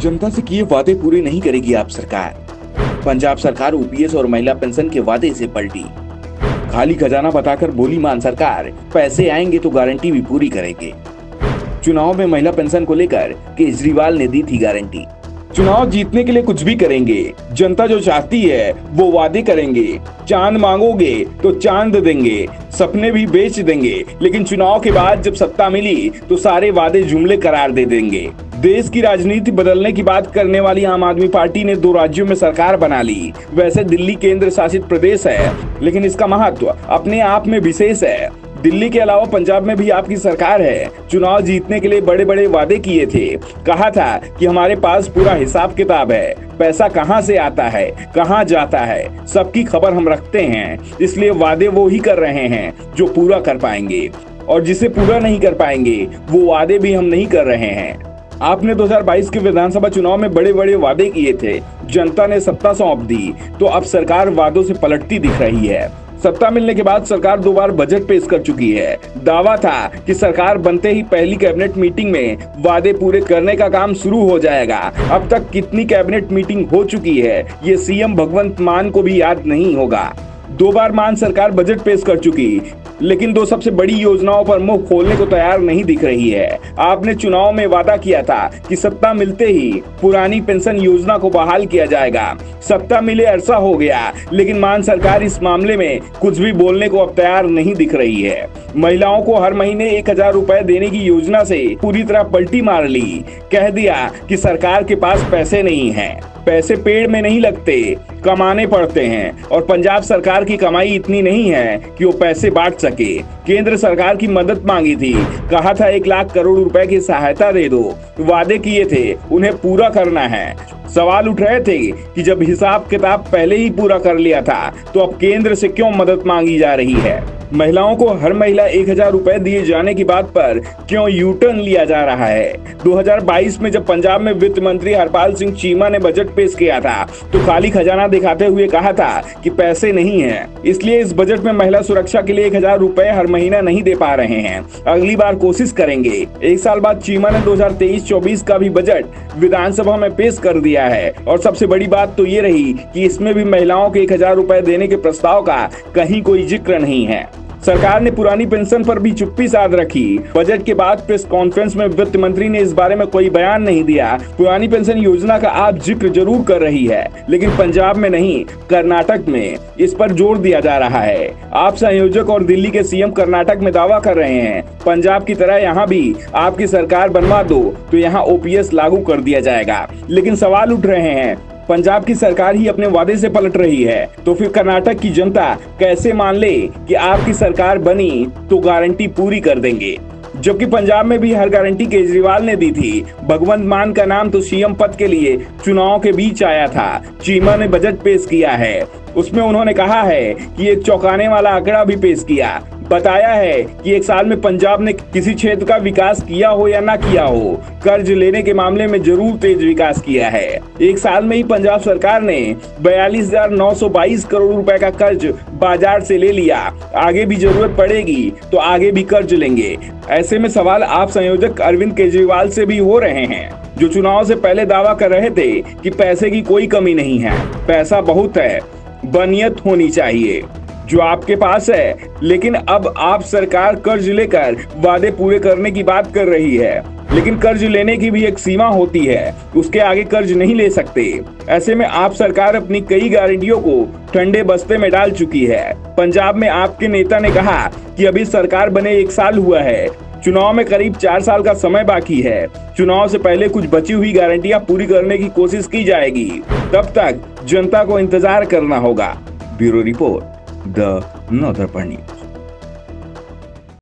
जनता से किए वादे पूरे नहीं करेगी आप सरकार। पंजाब सरकार ओपीएस और महिला पेंशन के वादे से पलटी। खाली खजाना बताकर बोली मान सरकार, पैसे आएंगे तो गारंटी भी पूरी करेंगे। चुनाव में महिला पेंशन को लेकर केजरीवाल ने दी थी गारंटी। चुनाव जीतने के लिए कुछ भी करेंगे, जनता जो चाहती है वो वादे करेंगे। चांद मांगोगे तो चांद देंगे, सपने भी बेच देंगे, लेकिन चुनाव के बाद जब सत्ता मिली तो सारे वादे जुमले करार दे देंगे। देश की राजनीति बदलने की बात करने वाली आम आदमी पार्टी ने 2 राज्यों में सरकार बना ली। वैसे दिल्ली केंद्र शासित प्रदेश है, लेकिन इसका महत्व अपने आप में विशेष है। दिल्ली के अलावा पंजाब में भी आपकी सरकार है। चुनाव जीतने के लिए बड़े बड़े वादे किए थे। कहा था कि हमारे पास पूरा हिसाब किताब है, पैसा कहां से आता है, कहां जाता है, सबकी खबर हम रखते हैं। इसलिए वादे वो ही कर रहे हैं जो पूरा कर पाएंगे, और जिसे पूरा नहीं कर पाएंगे वो वादे भी हम नहीं कर रहे हैं। आपने 2022 के विधानसभा चुनाव में बड़े बड़े वादे किए थे, जनता ने सत्ता सौंप दी, तो अब सरकार वादों से पलटती दिख रही है। सत्ता मिलने के बाद सरकार 2 बार बजट पेश कर चुकी है। दावा था कि सरकार बनते ही पहली कैबिनेट मीटिंग में वादे पूरे करने का काम शुरू हो जाएगा। अब तक कितनी कैबिनेट मीटिंग हो चुकी है ये सीएम भगवंत मान को भी याद नहीं होगा। 2 बार मान सरकार बजट पेश कर चुकी, लेकिन 2 सबसे बड़ी योजनाओं पर मुंह खोलने को तैयार नहीं दिख रही है। आपने चुनाव में वादा किया था कि सत्ता मिलते ही पुरानी पेंशन योजना को बहाल किया जाएगा। सत्ता मिले अरसा हो गया, लेकिन मान सरकार इस मामले में कुछ भी बोलने को अब तैयार नहीं दिख रही है। महिलाओं को हर महीने 1000 रुपए देने की योजना से पूरी तरह पलटी मार ली। कह दिया कि सरकार के पास पैसे नहीं है। पैसे पेड़ में नहीं लगते, कमाने पड़ते हैं, और पंजाब सरकार की कमाई इतनी नहीं है कि वो पैसे बांट सके। केंद्र सरकार की मदद मांगी थी, कहा था 1 लाख करोड़ रुपए की सहायता दे दो। वादे किए थे, उन्हें पूरा करना है। सवाल उठ रहे थे कि जब हिसाब किताब पहले ही पूरा कर लिया था तो अब केंद्र से क्यों मदद मांगी जा रही है। महिलाओं को हर महीना 1000 रुपए दिए जाने की बात पर क्यों यू टर्न लिया जा रहा है। 2022 में जब पंजाब में वित्त मंत्री हरपाल सिंह चीमा ने बजट पेश किया था तो खाली खजाना दिखाते हुए कहा था कि पैसे नहीं है, इसलिए इस बजट में महिला सुरक्षा के लिए 1000 रुपए हर महीना नहीं दे पा रहे हैं। अगली बार कोशिश करेंगे। 1 साल बाद चीमा ने 2023-24 का भी बजट विधानसभा में पेश कर दिया है, और सबसे बड़ी बात तो ये रही कि इसमें भी महिलाओं के 1000 रुपए देने के प्रस्ताव का कहीं कोई जिक्र नहीं है। सरकार ने पुरानी पेंशन पर भी चुप्पी साध रखी। बजट के बाद प्रेस कॉन्फ्रेंस में वित्त मंत्री ने इस बारे में कोई बयान नहीं दिया। पुरानी पेंशन योजना का आप जिक्र जरूर कर रही है, लेकिन पंजाब में नहीं, कर्नाटक में इस पर जोर दिया जा रहा है। आप संयोजक और दिल्ली के सीएम कर्नाटक में दावा कर रहे हैं पंजाब की तरह यहाँ भी आपकी सरकार बनवा दो तो यहाँ ओपीएस लागू कर दिया जाएगा। लेकिन सवाल उठ रहे हैं, पंजाब की सरकार ही अपने वादे से पलट रही है, तो फिर कर्नाटक की जनता कैसे मान ले कि आपकी सरकार बनी तो गारंटी पूरी कर देंगे। जबकि पंजाब में भी हर गारंटी केजरीवाल ने दी थी। भगवंत मान का नाम तो सीएम पद के लिए चुनाव के बीच आया था। चीमा ने बजट पेश किया है, उसमें उन्होंने कहा है कि एक चौंकाने वाला आंकड़ा भी पेश किया। बताया है कि 1 साल में पंजाब ने किसी क्षेत्र का विकास किया हो या ना किया हो, कर्ज लेने के मामले में जरूर तेज विकास किया है। 1 साल में ही पंजाब सरकार ने 42,922 करोड़ रुपए का कर्ज बाजार से ले लिया। आगे भी जरूरत पड़ेगी तो आगे भी कर्ज लेंगे। ऐसे में सवाल आप संयोजक अरविंद केजरीवाल से भी हो रहे हैं, जो चुनाव से पहले दावा कर रहे थे कि पैसे की कोई कमी नहीं है, पैसा बहुत है, बनियत होनी चाहिए जो आपके पास है। लेकिन अब आप सरकार कर्ज लेकर वादे पूरे करने की बात कर रही है, लेकिन कर्ज लेने की भी एक सीमा होती है, उसके आगे कर्ज नहीं ले सकते। ऐसे में आप सरकार अपनी कई गारंटियों को ठंडे बस्ते में डाल चुकी है। पंजाब में आपके नेता ने कहा कि अभी सरकार बने 1 साल हुआ है, चुनाव में करीब 4 साल का समय बाकी है। चुनाव से पहले कुछ बची हुई गारंटियां पूरी करने की कोशिश की जाएगी, तब तक जनता को इंतजार करना होगा। Bureau report, the Navdarpan news.